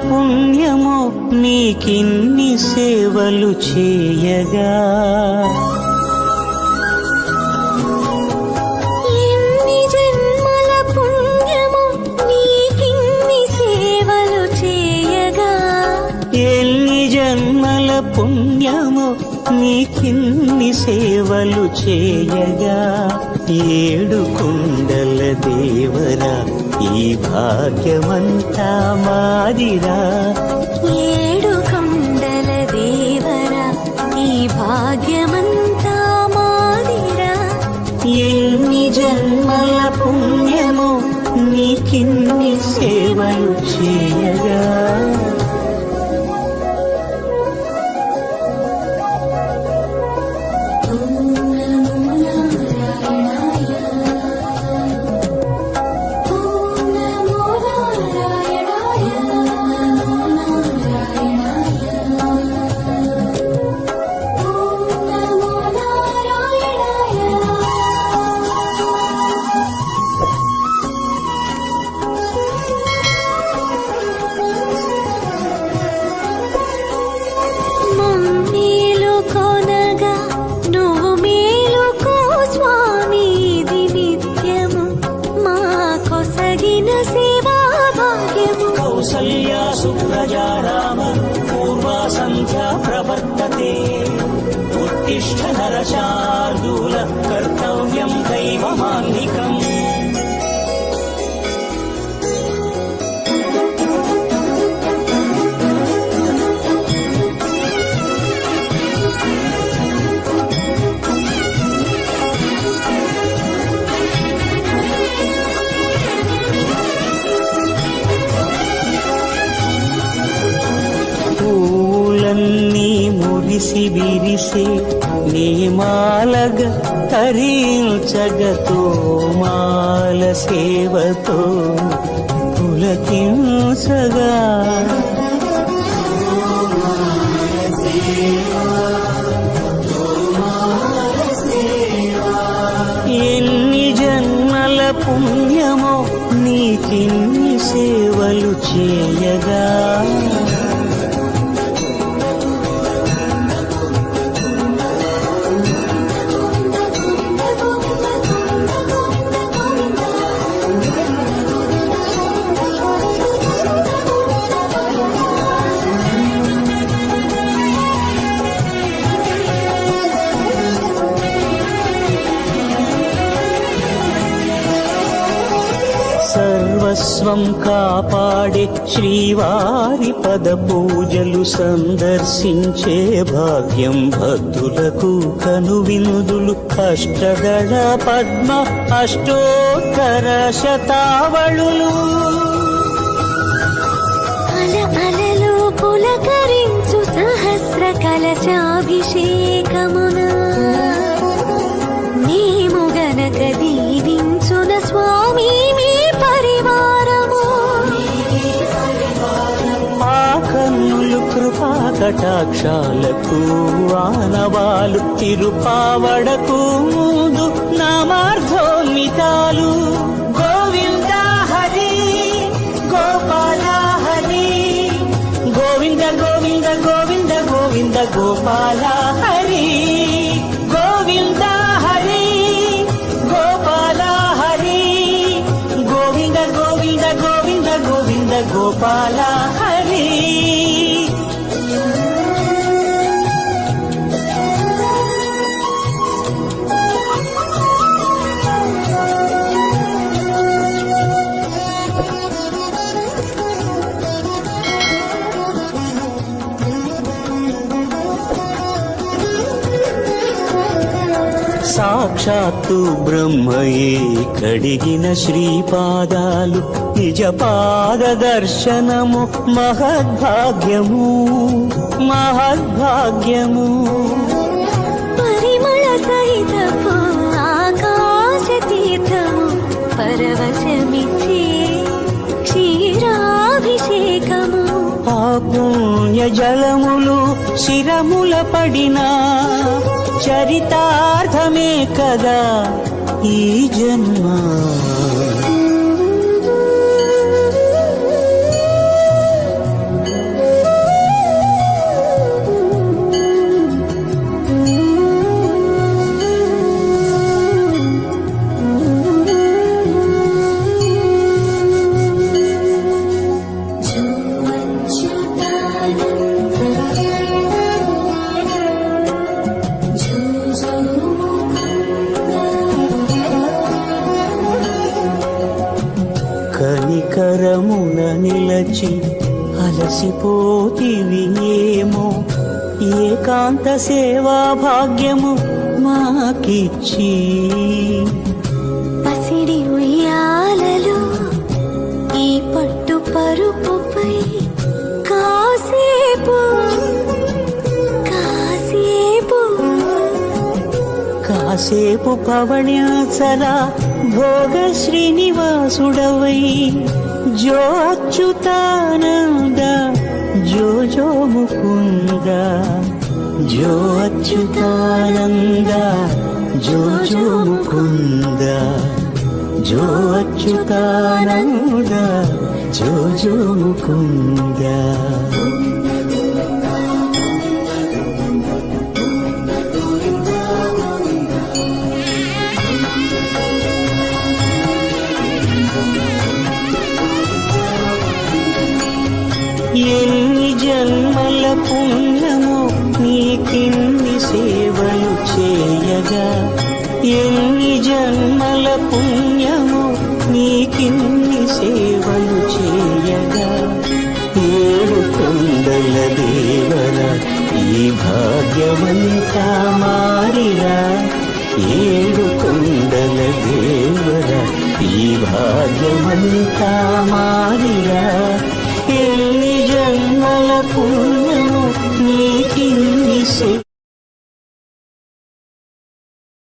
పుణ్యమో నీకిన్ని సేవలు చేయగా. ఎన్ని జన్మల పుణ్యమో నీకిన్ని సేవలు చేయగా. ఎన్ని జన్మల పుణ్యమో నీకిన్ని సేవలు చేయగా. ఏడు కొండల దేవరా ఈ భాగ్యమంతా మాదిరా. ఏడు కొండల దేవరా ఈ భాగ్యమంతా మాదిరా. ఎన్ని జన్మల పుణ్యమో నీకిన్ని సేవలు చేయగా. కౌసల్యా సుప్రజా రామ పూర్వా సంధ్యా ప్రవర్తతే. ఉత్తిష్ఠ నరశార్దూల కర్తవ్యం దైవమాన్నికం. పూలన్నీ మురిసి విరిసే నీమాలగ తరించగతో మాల సేవతో పులకించగా. ఎన్ని జన్మల పుణ్యమో నీకిన్ని సేవలు చేయగా. సర్వస్వం కాపాడే శ్రీవారి పద పూజలు సందర్శించే భాగ్యం భక్తులకు కనువినుదులు. అష్టదళ పద్మ అష్టోత్తర శతావళులు అలలు పులకరించు సహస్ర కలచాభిషేకమున మేము గనక దీవించున స్వామి మీ పరివారము. ఆ కన్నులు కృపా కటాక్షాలకు ఆనవాలు తిరుపావడకు ముందు నామార్థోన్మితాలు. గోవింద హరి గోపాల హరి గోవింద గోవింద గోవింద గోవింద గోపాల హరి. గోవింద హరి గోపాల హరి గోవింద గోవింద గోవింద గోవింద గోపాల హరి. సాక్షాత్తు బ్రహ్మయే కడిగిన శ్రీపాదాలు నిజ పాద దర్శనము మహద్భాగ్యము మహద్భాగ్యము. పరిమళ సహితపు ఆకాశ తీర్థము పరవశమిచ్చే క్షీరాభిషేకము. ఆ పుణ్య జలములు శిరముల పడినా చరితార్థమే కదా ఈ జన్మ. వరమున నిలచి అలసిపోతివి ఏమో ఏకాంత సేవా భాగ్యము మాకిచ్చి పసిడి ఉయ్యాలలో ఈ పట్టు పరుపుపై కాసేపు కాసేపు కాసేపు పవణ్యాచల భోగ శ్రీనివాసుడవై జో అచ్యుతానంద జో జో ముకుంద జో అచ్యుతానంద జో జో ముకుంద జో అచ్యుతానంద జో జో ముకుంద ఎన్ని జన్మల పుణ్యమో నీకిన్ని సేవలు చేయగా ఎన్ని జన్మల పుణ్యమో నీకిన్ని సేవలు చేయగా ఏడు కొండల దేవర ఈ భాగ్యవంతా మారిరా ఏడు కొండల దేవర ఈ భాగ్యవంతా మారిరా ఎన్ని జన్మల పుణ్య